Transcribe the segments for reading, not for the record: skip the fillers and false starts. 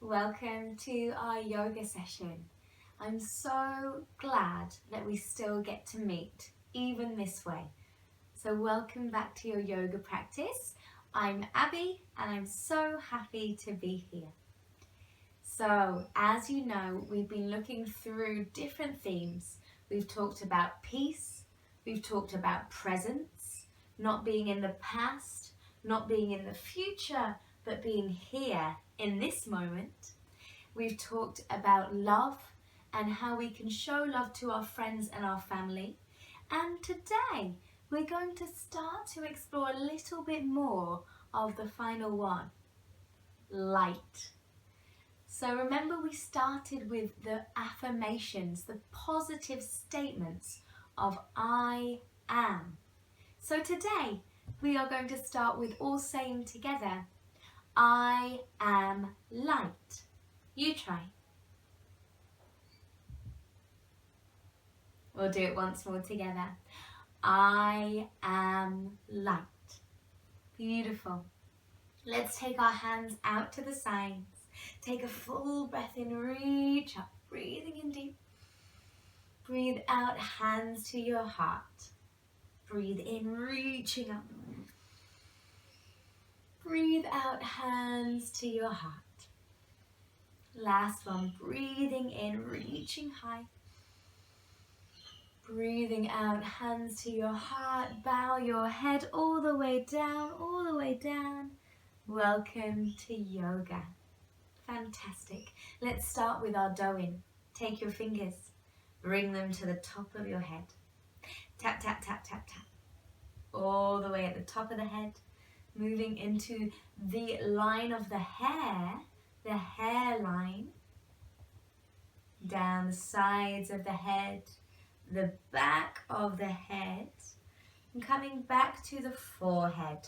Welcome to our yoga session. I'm so glad that we still get to meet, even this way. So welcome back to your yoga practice. I'm Abby and I'm so happy to be here. So as you know, we've been looking through different themes. We've talked about peace, we've talked about presence, not being in the past, not being in the future, but being here in this moment. We've talked about love and how we can show love to our friends and our family. And today we're going to start to explore a little bit more of the final one, light. So remember, we started with the affirmations, the positive statements of I am. So today we are going to start with all saying together, I am light. You try. We'll do it once more together. I am light. Beautiful. Let's take our hands out to the sides. Take a full breath in, reach up, breathing in deep. Breathe out, hands to your heart. Breathe in, reaching up. Breathe out, hands to your heart. Last one, breathing in, reaching high. Breathing out, hands to your heart, bow your head all the way down, all the way down. Welcome to yoga. Fantastic. Let's start with our doin. Take your fingers, bring them to the top of your head. Tap, tap, tap, tap, tap. All the way at the top of the head, moving into the line of the hairline, down the sides of the head, the back of the head, and coming back to the forehead,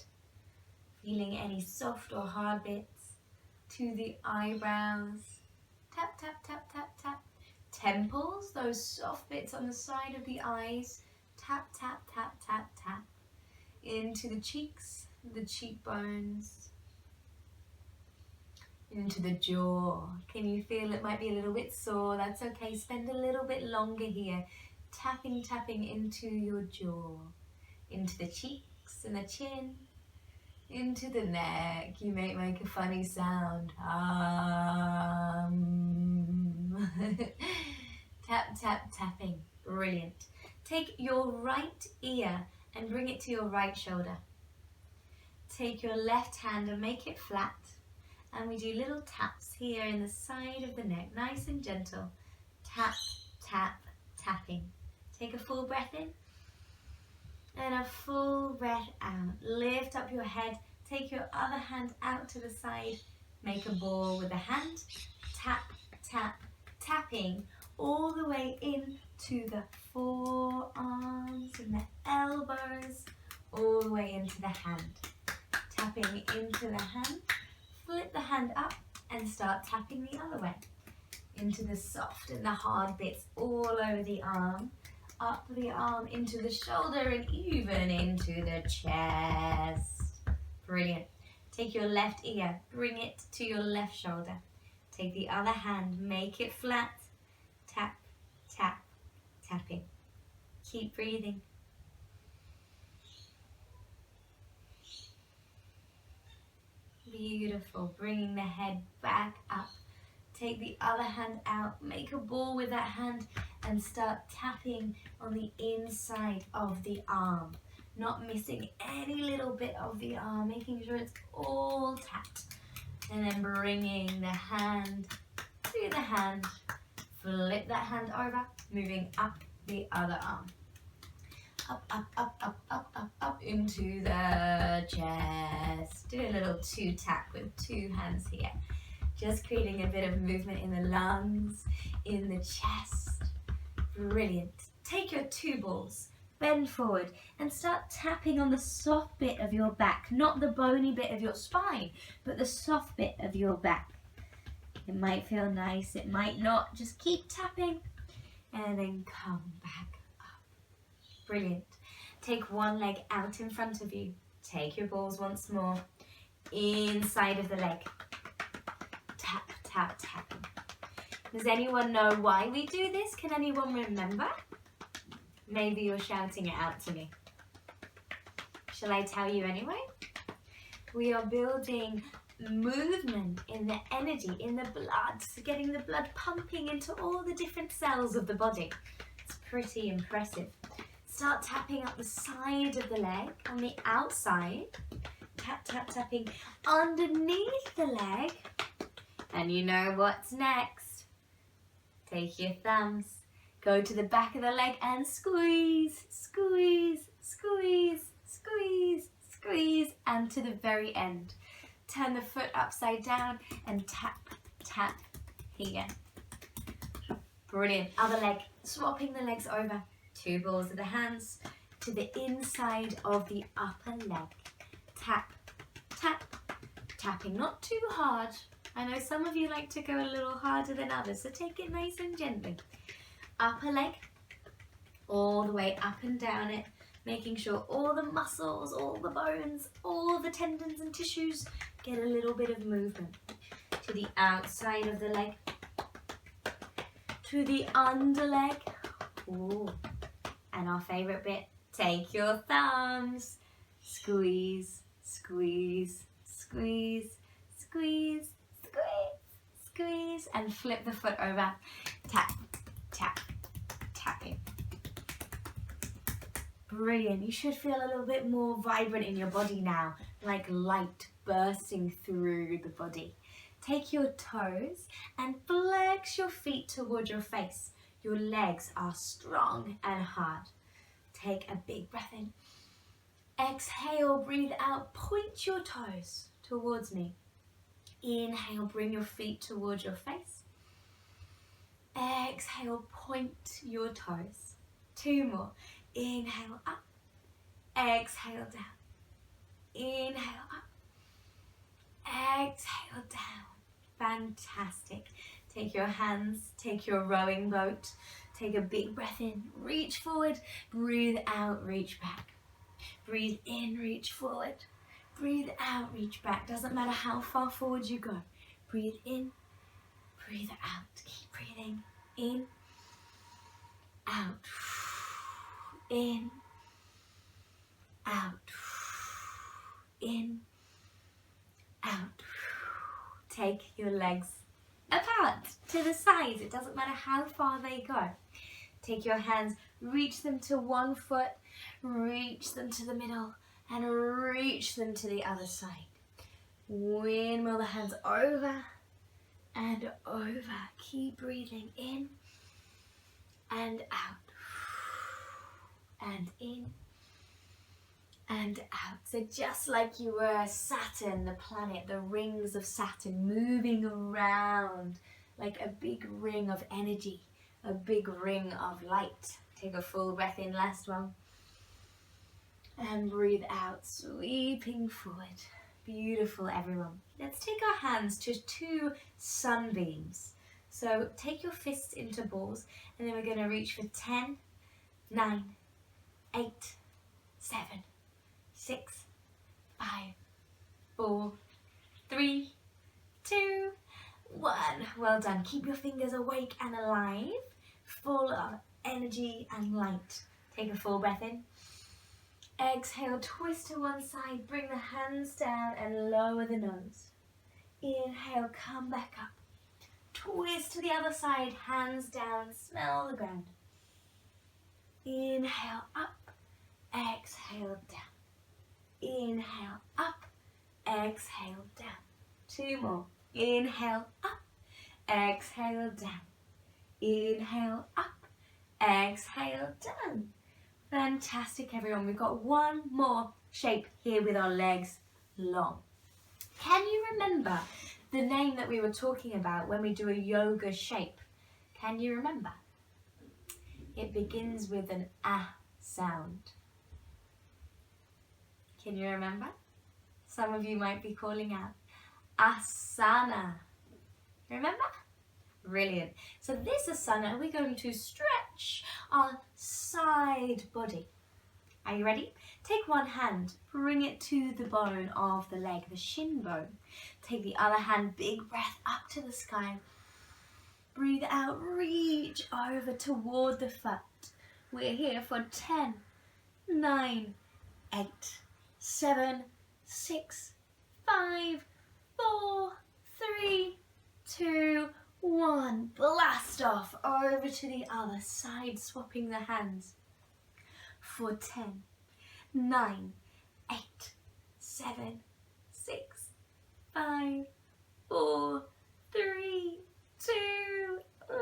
feeling any soft or hard bits, to the eyebrows, tap, tap, tap, tap, tap, temples, those soft bits on the side of the eyes, tap, tap, tap, tap, tap, into the cheeks, the cheekbones, into the jaw. Can you feel it might be a little bit sore? That's okay, spend a little bit longer here. Tapping into your jaw, into the cheeks and the chin, into the neck. You may make a funny sound. Tap, tap, tapping. Brilliant. Take your right ear and bring it to your right shoulder. Take your left hand and make it flat. And we do little taps here in the side of the neck, nice and gentle. Tap, tap, tapping. Take a full breath in and a full breath out. Lift up your head, take your other hand out to the side, make a ball with the hand, tap, tap, tapping all the way in to the forearms and the elbows, all the way into the hand. Tapping into the hand, flip the hand up and start tapping the other way. Into the soft and the hard bits all over the arm. Up the arm into the shoulder and even into the chest. Brilliant. Take your left ear, bring it to your left shoulder. Take the other hand, make it flat. Tap, tap, tapping. Keep breathing. Beautiful. Bringing the head back up. Take the other hand out, make a ball with that hand and start tapping on the inside of the arm. Not missing any little bit of the arm, making sure it's all tapped. And then bringing the hand to the hand, flip that hand over, moving up the other arm. Up, up, up, up, up, up, up into the chest. Do a little two tap with two hands here. Just creating a bit of movement in the lungs, in the chest. Brilliant. Take your two balls, bend forward and start tapping on the soft bit of your back, not the bony bit of your spine, but the soft bit of your back. It might feel nice, it might not. Just keep tapping and then come back up. Brilliant. Take one leg out in front of you. Take your balls once more inside of the leg. Tap, tap. tap tapping. Does anyone know why we do this? Can anyone remember? Maybe you're shouting it out to me. Shall I tell you anyway? We are building movement in the energy, in the blood, getting the blood pumping into all the different cells of the body. It's pretty impressive. Start tapping up the side of the leg on the outside. Tap, tap, tapping underneath the leg. And you know what's next. Take your thumbs, go to the back of the leg and squeeze, squeeze, squeeze, squeeze, squeeze, and to the very end. Turn the foot upside down and tap, tap here. Brilliant. Other leg, swapping the legs over. 2 balls of the hands to the inside of the upper leg. Tap, tap, tapping not too hard. I know some of you like to go a little harder than others, so take it nice and gently. Upper leg, all the way up and down it, making sure all the muscles, all the bones, all the tendons and tissues get a little bit of movement. To the outside of the leg, to the underleg. Ooh. And our favourite bit, take your thumbs, squeeze, squeeze, squeeze, squeeze, squeeze, squeeze, and flip the foot over. Tap, tap, tapping. Brilliant. You should feel a little bit more vibrant in your body now, like light bursting through the body. Take your toes and flex your feet toward your face. Your legs are strong and hard. Take a big breath in. Exhale, breathe out. Point your toes towards me. Inhale, bring your feet towards your face. Exhale, point your toes. 2 more. Inhale up. Exhale down. Inhale up. Exhale down. Fantastic. Take your hands, take your rowing boat, take a big breath in, reach forward, breathe out, reach back. Breathe in, reach forward, breathe out, reach back. Doesn't matter how far forward you go. Breathe in, breathe out. Keep breathing. In, out, in, out, in, out. Take your legs apart to the sides. It doesn't matter how far they go. Take your hands, reach them to one foot, reach them to the middle, and reach them to the other side. Windmill the hands over and over. Keep breathing in and out, and in and out. So just like you were Saturn, the planet, the rings of Saturn moving around like a big ring of energy, a big ring of light. Take a full breath in, last one. And breathe out, sweeping forward. Beautiful, everyone. Let's take our hands to 2 sunbeams. So take your fists into balls, and then we're going to reach for 10, 9, 8, 7, 6, 5, 4, 3, 2, 1. Well done. Keep your fingers awake and alive, full of energy and light. Take a full breath in. Exhale, twist to one side, bring the hands down and lower the nose. Inhale, come back up. Twist to the other side, hands down, smell the ground. Inhale, up. Exhale, down. Inhale, up, exhale, down. 2 more. Inhale, up, exhale, down. Inhale, up, exhale, down. Fantastic, everyone. We've got 1 more shape here with our legs long. Can you remember the name that we were talking about when we do a yoga shape? Can you remember? It begins with an ah sound. Can you remember? Some of you might be calling out asana. Remember? Brilliant. So this asana, we're going to stretch our side body. Are you ready? Take one hand, bring it to the bone of the leg, the shin bone. Take the other hand, big breath up to the sky. Breathe out, reach over toward the foot. We're here for 10, 9, 8, 7, 6, 5, 4, 3, 2, 1. Blast off over to the other side, swapping the hands. For 10, 9, 8, 7, 6, 5, 4, 3, 2, 1.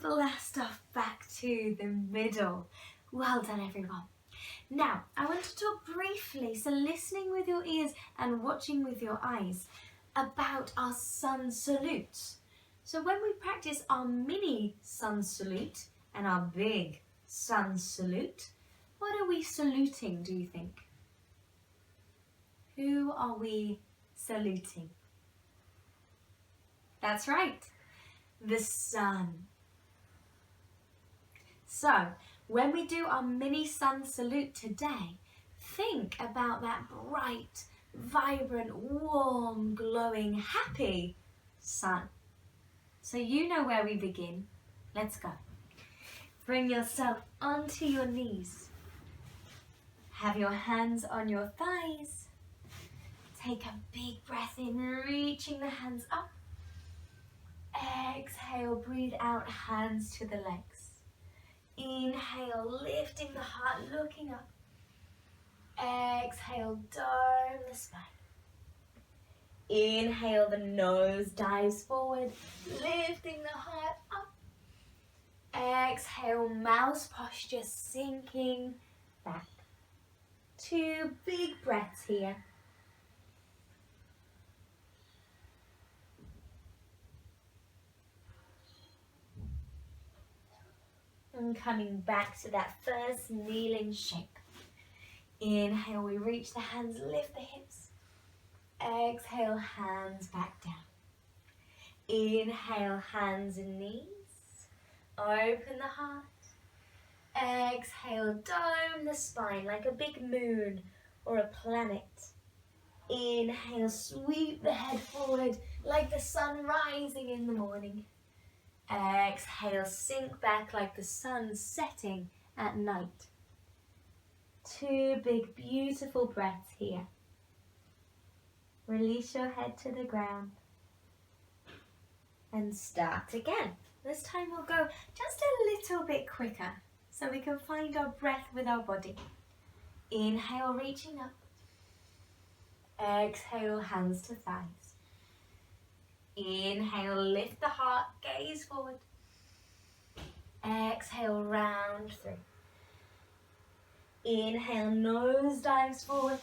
Blast off back to the middle. Well done, everyone. Now, I want to talk briefly, so listening with your ears and watching with your eyes, about our sun salute. So when we practice our mini sun salute and our big sun salute, what are we saluting, do you think? Who are we saluting? That's right, the sun. So, when we do our mini sun salute today, think about that bright, vibrant, warm, glowing, happy sun. So you know where we begin. Let's go. Bring yourself onto your knees. Have your hands on your thighs. Take a big breath in, reaching the hands up. Exhale, breathe out, hands to the legs. Inhale, lifting the heart, looking up. Exhale, dome the spine. Inhale, the nose dives forward, lifting the heart up. Exhale, mouse posture, sinking back. 2 big breaths here. And coming back to that first kneeling shape. Inhale, we reach the hands, lift the hips. Exhale, hands back down. Inhale, hands and knees. Open the heart. Exhale, dome the spine like a big moon or a planet. Inhale, sweep the head forward like the sun rising in the morning. Exhale, sink back like the sun setting at night. 2 big, beautiful breaths here. Release your head to the ground. And start again. This time we'll go just a little bit quicker so we can find our breath with our body. Inhale, reaching up. Exhale, hands to thighs. Inhale, lift the heart, gaze forward. Exhale, round through. Inhale, nose dives forward.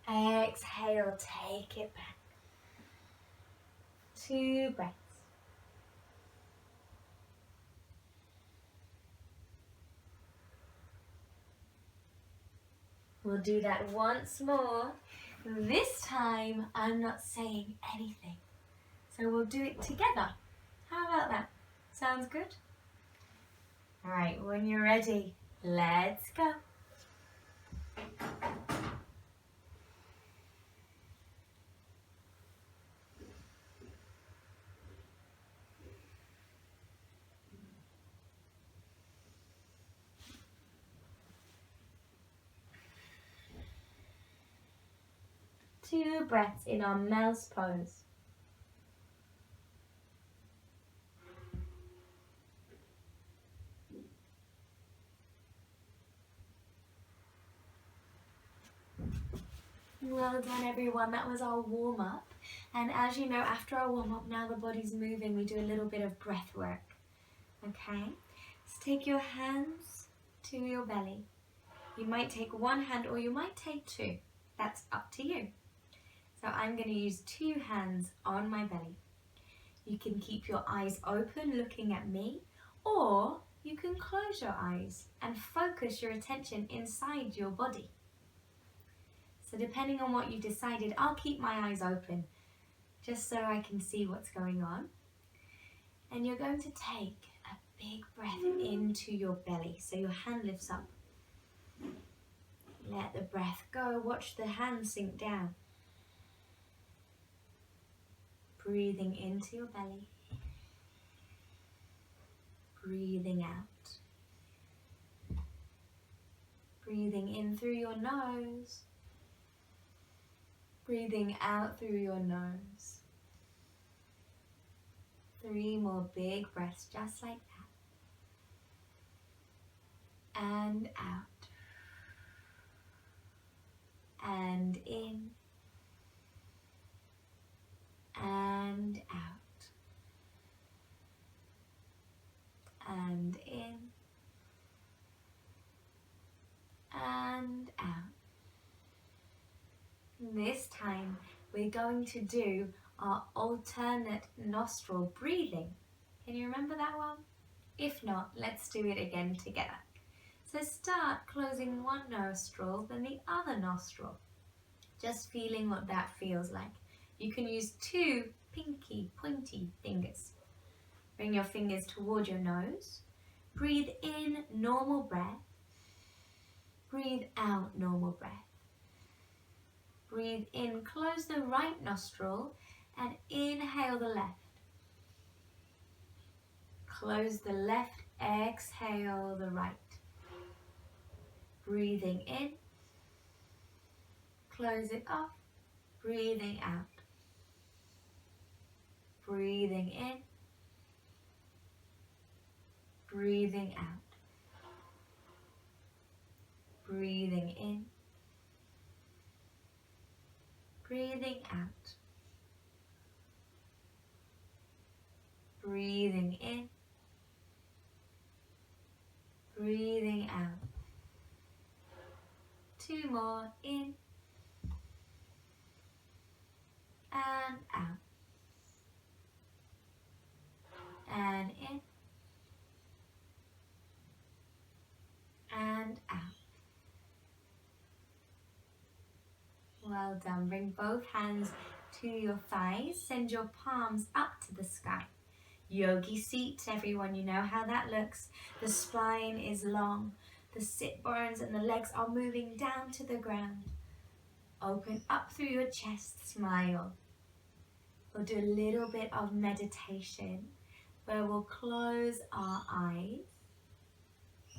Exhale, take it back. 2 breaths. We'll do that once more. This time, I'm not saying anything. So we'll do it together. How about that? Sounds good? All right, when you're ready, let's go. Two breaths in our mouse pose. Well done, everyone. That was our warm-up. And as you know, after our warm-up, now the body's moving, we do a little bit of breath work. Okay? So take your hands to your belly. You might take one hand or you might take two. That's up to you. So I'm going to use 2 hands on my belly. You can keep your eyes open looking at me, or you can close your eyes and focus your attention inside your body. So depending on what you decided, I'll keep my eyes open just so I can see what's going on. And you're going to take a big breath into your belly. So your hand lifts up. Let the breath go. Watch the hands sink down. Breathing into your belly. Breathing out. Breathing in through your nose. Breathing out through your nose. 3 more big breaths just like that. And out. And in. And out. And in. And out. This time we're going to do our alternate nostril breathing. Can you remember that one? If not, let's do it again together. So start closing one nostril, then the other nostril. Just feeling what that feels like. You can use 2 pinky, pointy fingers. Bring your fingers toward your nose. Breathe in, normal breath. Breathe out, normal breath. Breathe in, close the right nostril and inhale the left. Close the left, exhale the right. Breathing in, close it off, breathing out. Breathing in, breathing out. Breathing in, breathing out. Breathing in, breathing out. 2 more, in and out. And in and out. Well done. Bring both hands to your thighs. Send your palms up to the sky. Yogi seat, everyone, you know how that looks. The spine is long. The sit bones and the legs are moving down to the ground. Open up through your chest, smile. We'll do a little bit of meditation where we'll close our eyes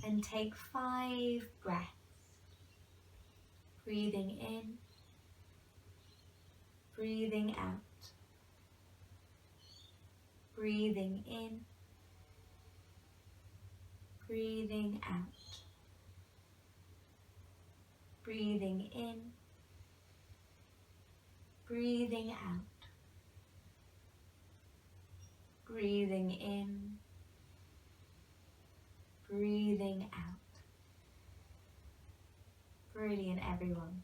and take 5 breaths. Breathing in, breathing out. Breathing in, breathing out. Breathing in, breathing out. Breathing in, breathing out. Brilliant, everyone.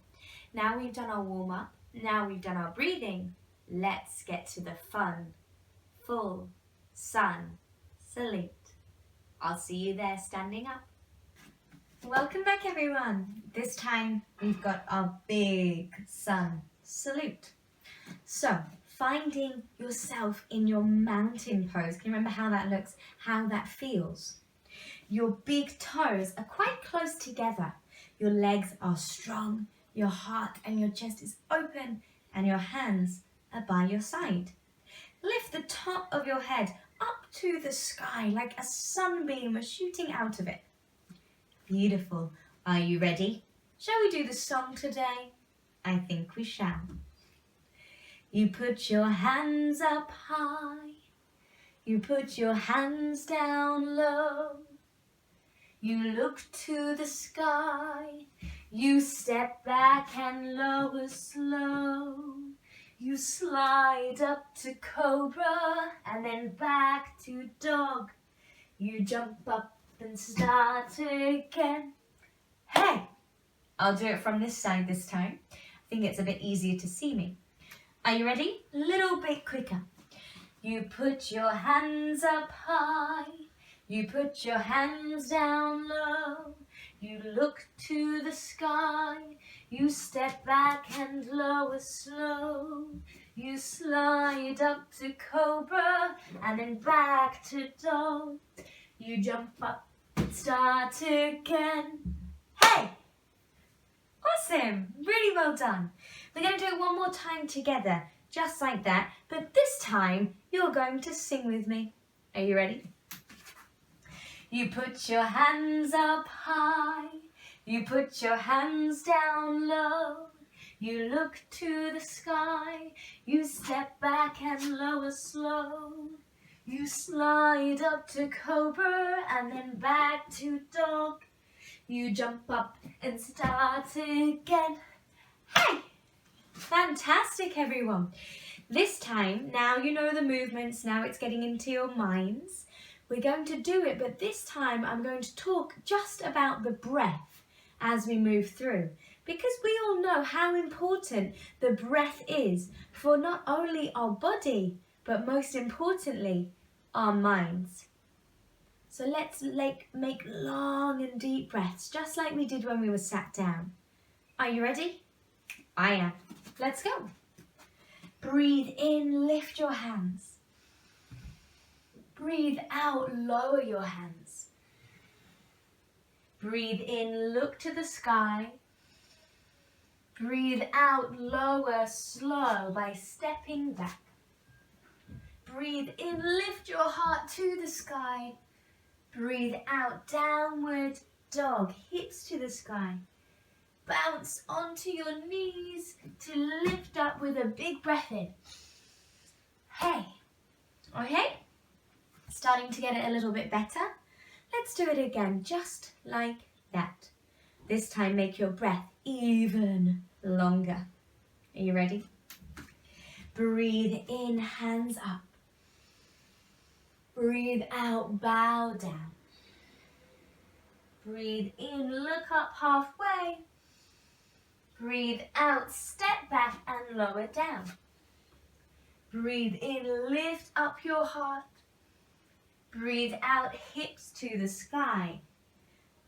Now we've done our warm-up. Now we've done our breathing. Let's get to the fun. Full sun salute. I'll see you there standing up. Welcome back, everyone. This time we've got our big sun salute. So, finding yourself in your mountain pose. Can you remember how that looks, how that feels? Your big toes are quite close together. Your legs are strong, your heart and your chest is open, and your hands are by your side. Lift the top of your head up to the sky like a sunbeam is shooting out of it. Beautiful. Are you ready? Shall we do the song today? I think we shall. You put your hands up high. You put your hands down low. You look to the sky. You step back and lower slow. You slide up to cobra and then back to dog. You jump up and start again. Hey! I'll do it from this side this time. I think it's a bit easier to see me. Are you ready? A little bit quicker. You put your hands up high. You put your hands down low. You look to the sky. You step back and lower slow. You slide up to cobra and then back to dog. You jump up and start again. Hey! Awesome, really well done. We're going to do it one more time together, just like that, but this time you're going to sing with me. Are you ready? You put your hands up high, you put your hands down low, you look to the sky, you step back and lower slow. You slide up to cobra and then back to dog. You jump up and start again. Hey! Fantastic, everyone. This time, now you know the movements, now it's getting into your minds. We're going to do it, but this time I'm going to talk just about the breath as we move through. Because we all know how important the breath is for not only our body, but most importantly, our minds. So let's make long and deep breaths, just like we did when we were sat down. Are you ready? I am. Let's go. Breathe in, lift your hands. Breathe out, lower your hands. Breathe in, look to the sky. Breathe out, lower, slow by stepping back. Breathe in, lift your heart to the sky. Breathe out, downward dog, hips to the sky. Bounce onto your knees to lift up with a big breath in. Hey, okay? Starting to get it a little bit better. Let's do it again, just like that. This time make your breath even longer. Are you ready? Breathe in, hands up. Breathe out, bow down. Breathe in, look up halfway. Breathe out, step back and lower down. Breathe in, lift up your heart. Breathe out, hips to the sky.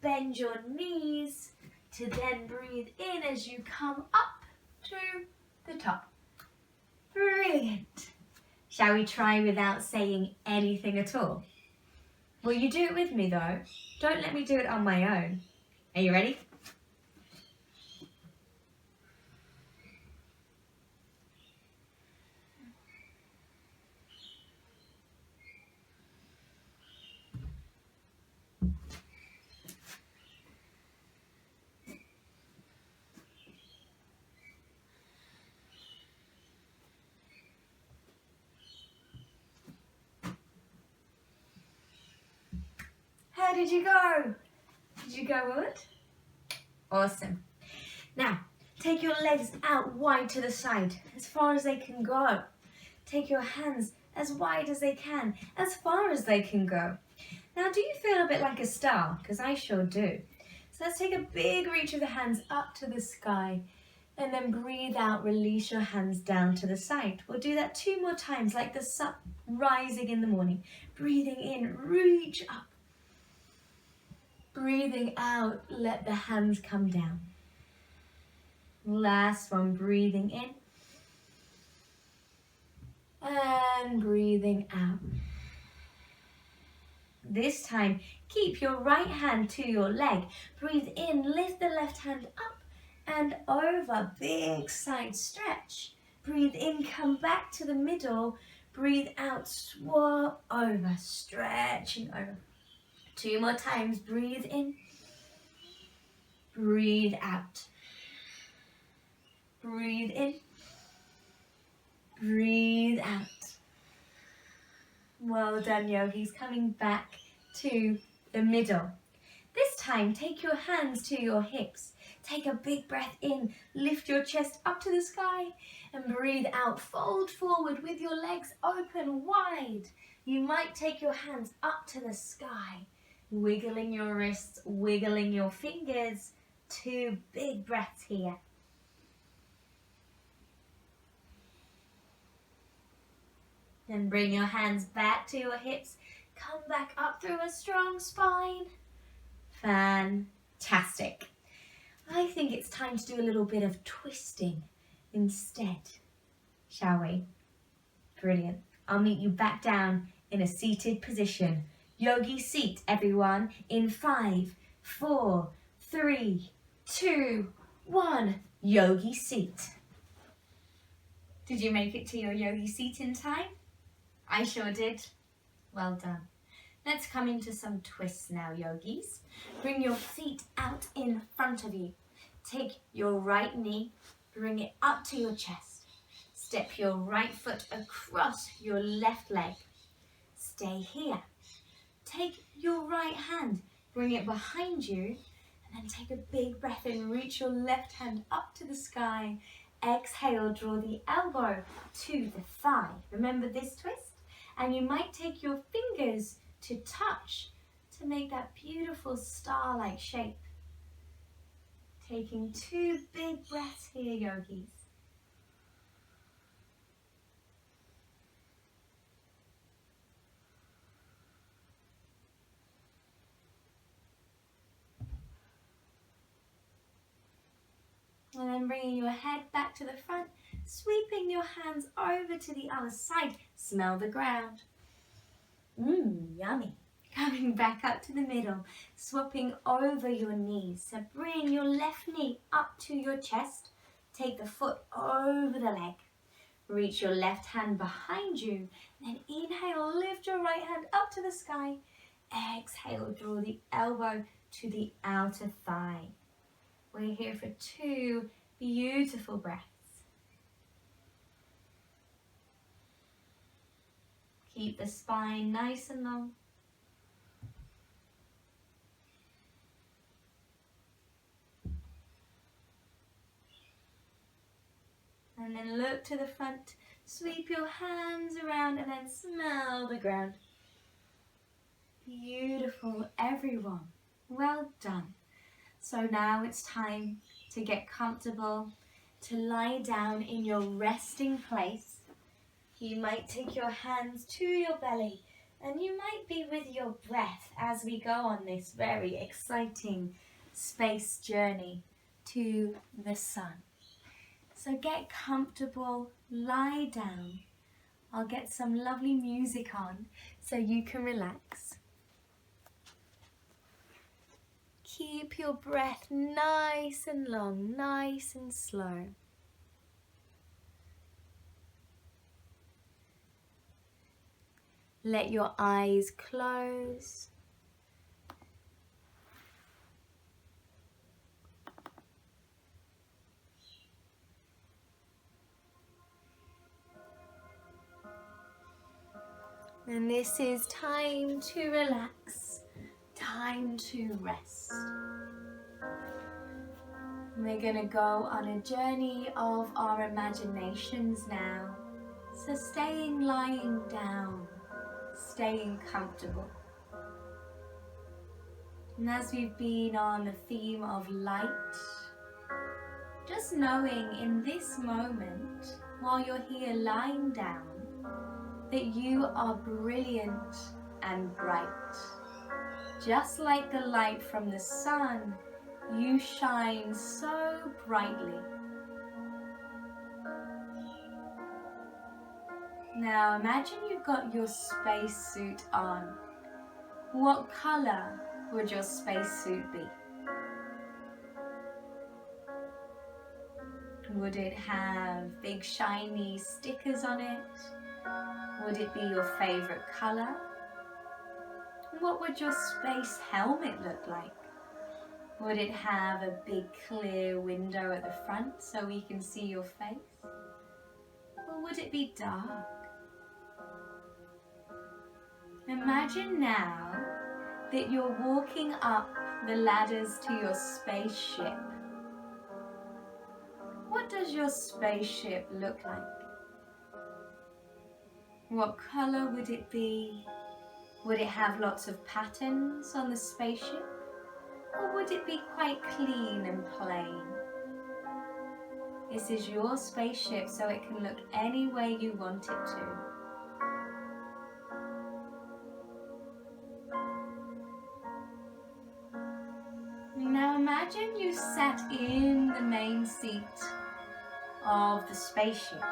Bend your knees to then breathe in as you come up to the top. Brilliant. Shall we try without saying anything at all? Will you do it with me though? Don't let me do it on my own. Are you ready? How did you go? Did you go good? Awesome. Now, take your legs out wide to the side, as far as they can go. Take your hands as wide as they can, as far as they can go. Now, do you feel a bit like a star? Because I sure do. So let's take a big reach of the hands up to the sky, and then breathe out, release your hands down to the side. We'll do that 2 more times, like the sun rising in the morning. Breathing in, reach up. Breathing out, let the hands come down. Last one, breathing in. And breathing out. This time, keep your right hand to your leg. Breathe in, lift the left hand up and over. Big side stretch. Breathe in, come back to the middle. Breathe out, swap over, stretching over. 2 more times, breathe in, breathe out. Breathe in, breathe out. Well done, yogis. Coming back to the middle. This time, take your hands to your hips. Take a big breath in, lift your chest up to the sky, and breathe out. Fold forward with your legs open wide. You might take your hands up to the sky. Wiggling your wrists, wiggling your fingers. 2 big breaths here. Then bring your hands back to your hips. Come back up through a strong spine. Fantastic. I think it's time to do a little bit of twisting instead, shall we? Brilliant. I'll meet you back down in a seated position. Yogi seat, everyone, in 5, 4, 3, 2, 1. Yogi seat. Did you make it to your yogi seat in time? I sure did. Well done. Let's come into some twists now, yogis. Bring your feet out in front of you. Take your right knee, bring it up to your chest. Step your right foot across your left leg. Stay here. Take your right hand, bring it behind you, and then take a big breath in. Reach your left hand up to the sky. Exhale, draw the elbow to the thigh. Remember this twist? And you might take your fingers to touch to make that beautiful star-like shape. Taking 2 big breaths here, yogis. And then bringing your head back to the front, sweeping your hands over to the other side. Smell the ground. Yummy. Coming back up to the middle, swapping over your knees. So bring your left knee up to your chest. Take the foot over the leg. Reach your left hand behind you. Then inhale, lift your right hand up to the sky. Exhale, draw the elbow to the outer thigh. We're here for 2 beautiful breaths. Keep the spine nice and long. And then look to the front, sweep your hands around and then smell the ground. Beautiful, everyone. Well done. So now it's time to get comfortable, to lie down in your resting place. You might take your hands to your belly and you might be with your breath as we go on this very exciting space journey to the sun. So get comfortable, lie down. I'll get some lovely music on so you can relax. Keep your breath nice and long, nice and slow. Let your eyes close. And this is time to relax, time to rest. We're going to go on a journey of our imaginations now. So staying lying down, staying comfortable. And as we've been on the theme of light, just knowing in this moment, while you're here lying down, that you are brilliant and bright. Just like the light from the sun, you shine so brightly. Now imagine you've got your spacesuit on. What color would your spacesuit be? Would it have big shiny stickers on it? Would it be your favorite color? What would your space helmet look like? Would it have a big clear window at the front so we can see your face? Or would it be dark? Imagine now that you're walking up the ladders to your spaceship. What does your spaceship look like? What color would it be? Would it have lots of patterns on the spaceship? Or would it be quite clean and plain? This is your spaceship, so it can look any way you want it to. Now imagine you sat in the main seat of the spaceship.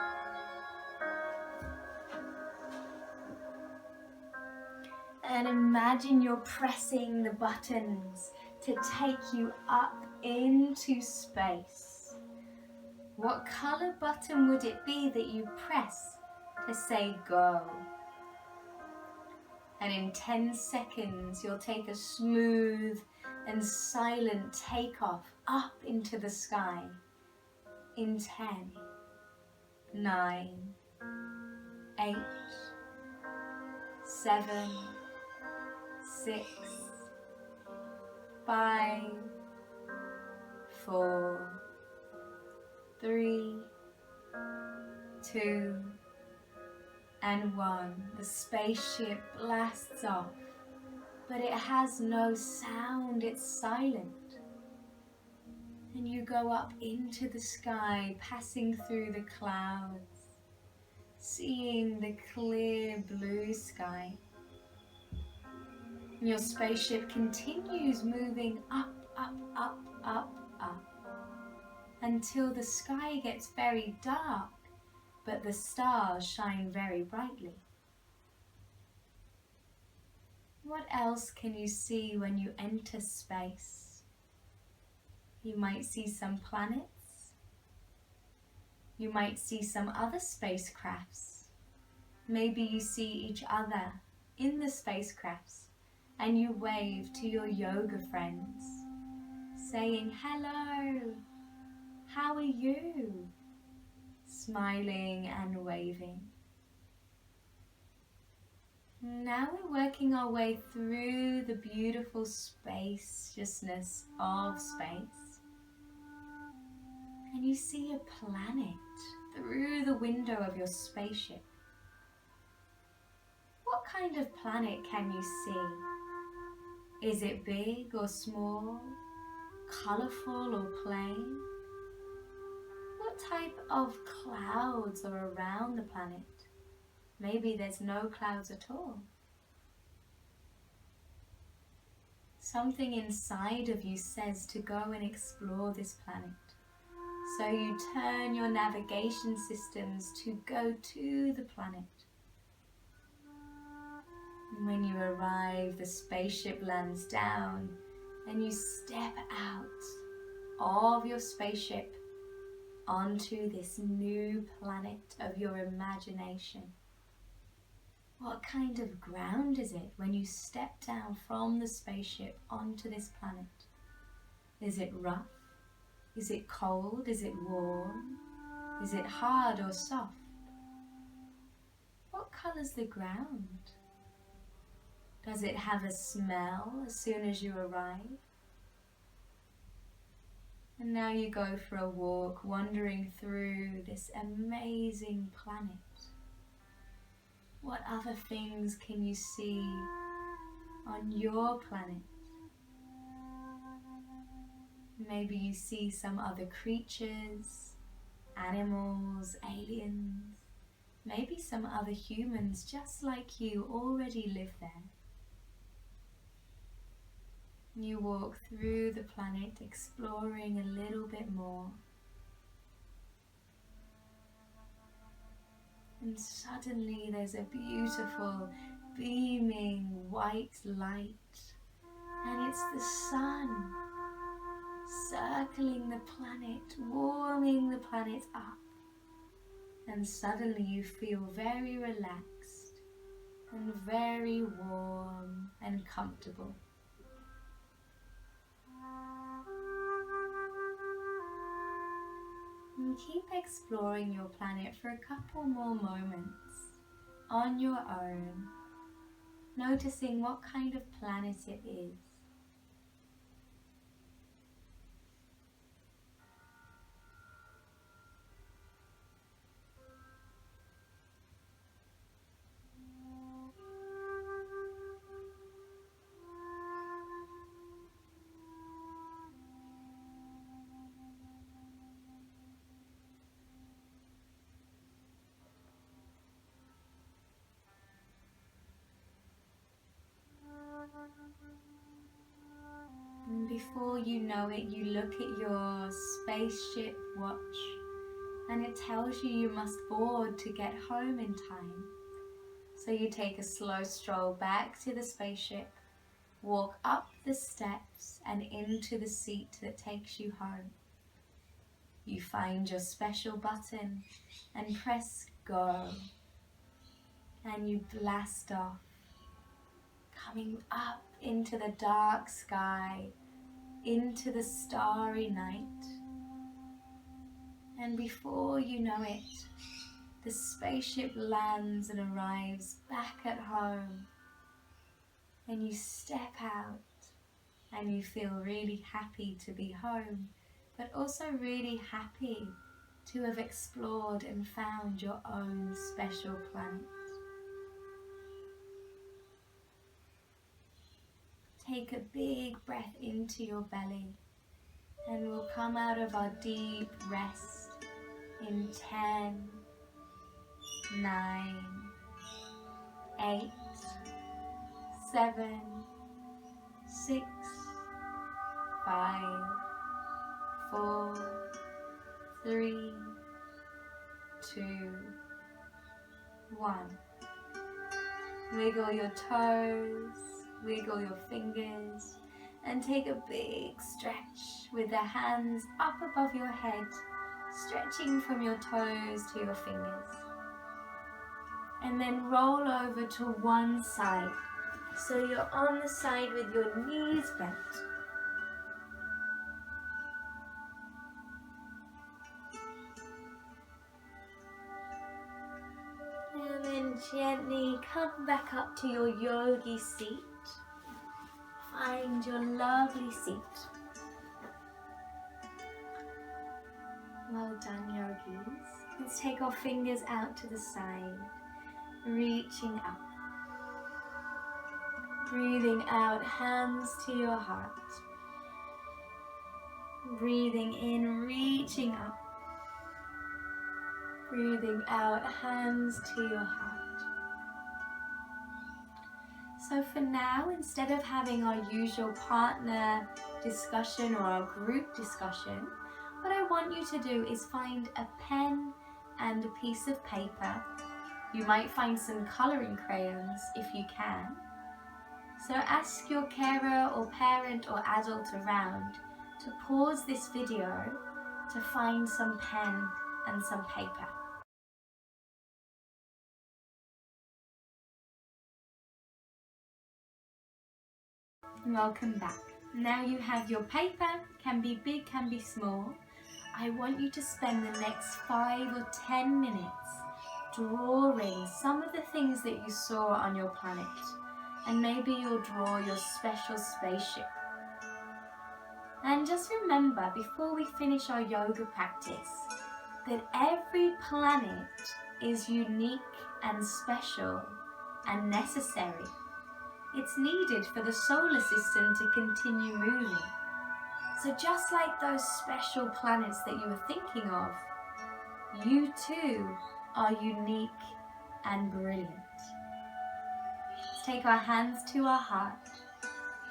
And imagine you're pressing the buttons to take you up into space. What color button would it be that you press to say go? And in 10 seconds, you'll take a smooth and silent takeoff up into the sky. In 10, 9, 8, 7, 6, 5, 4, 3, 2, and 1. The spaceship blasts off, but it has no sound, it's silent. And you go up into the sky, passing through the clouds, seeing the clear blue sky. And your spaceship continues moving up, up, up, up, up, until the sky gets very dark, but the stars shine very brightly. What else can you see when you enter space? You might see some planets. You might see some other spacecrafts. Maybe you see each other in the spacecrafts and you wave to your yoga friends, saying, "Hello, how are you?" Smiling and waving. Now we're working our way through the beautiful spaciousness of space. And you see a planet through the window of your spaceship. What kind of planet can you see? Is it big or small? Colorful or plain? What type of clouds are around the planet? Maybe there's no clouds at all. Something inside of you says to go and explore this planet. So you turn your navigation systems to go to the planet. And when you arrive, the spaceship lands down and you step out of your spaceship onto this new planet of your imagination. What kind of ground is it when you step down from the spaceship onto this planet? Is it rough? Is it cold? Is it warm? Is it hard or soft? What color's the ground? Does it have a smell as soon as you arrive? And now you go for a walk, wandering through this amazing planet. What other things can you see on your planet? Maybe you see some other creatures, animals, aliens. Maybe some other humans just like you already live there. You walk through the planet, exploring a little bit more. And suddenly there's a beautiful, beaming white light. And it's the sun circling the planet, warming the planet up. And suddenly you feel very relaxed and very warm and comfortable. And keep exploring your planet for a couple more moments on your own, noticing what kind of planet it is. And before you know it, you look at your spaceship watch and it tells you you must board to get home in time. So you take a slow stroll back to the spaceship Walk up the steps and into the seat that takes you home. You find your special button and press go. And you blast off, coming up into the dark sky, into the starry night. And before you know it, the spaceship lands and arrives back at home. And you step out and you feel really happy to be home, but also really happy to have explored and found your own special planet. Take a big breath into your belly and we'll come out of our deep rest in 10, 9, 8, 7, 6, 5, 4, 3, 2, 1. Wiggle your toes, wiggle your fingers, and take a big stretch with the hands up above your head, stretching from your toes to your fingers. And then roll over to one side, so you're on the side with your knees bent. And then gently come back up to your yogi seat. Find your lovely seat. Well done, yogis. Let's take our fingers out to the side, reaching up. Breathing out, hands to your heart. Breathing in, reaching up. Breathing out, hands to your heart. So for now, instead of having our usual partner discussion or our group discussion, what I want you to do is find a pen and a piece of paper. You might find some colouring crayons if you can. So ask your carer or parent or adult around to pause this video to find some pen and some paper. Welcome back. Now you have your paper, can be big, can be small. I want you to spend the next 5 or 10 minutes drawing some of the things that you saw on your planet. And maybe you'll draw your special spaceship. And just remember, before we finish our yoga practice, that every planet is unique and special and necessary. It's needed for the solar system to continue moving. So just like those special planets that you were thinking of, you too are unique and brilliant. Let's take our hands to our heart.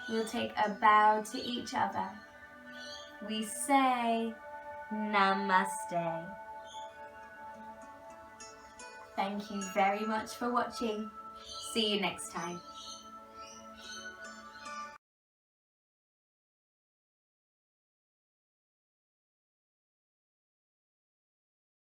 We'll take a bow to each other. We say Namaste. Thank you very much for watching. See you next time.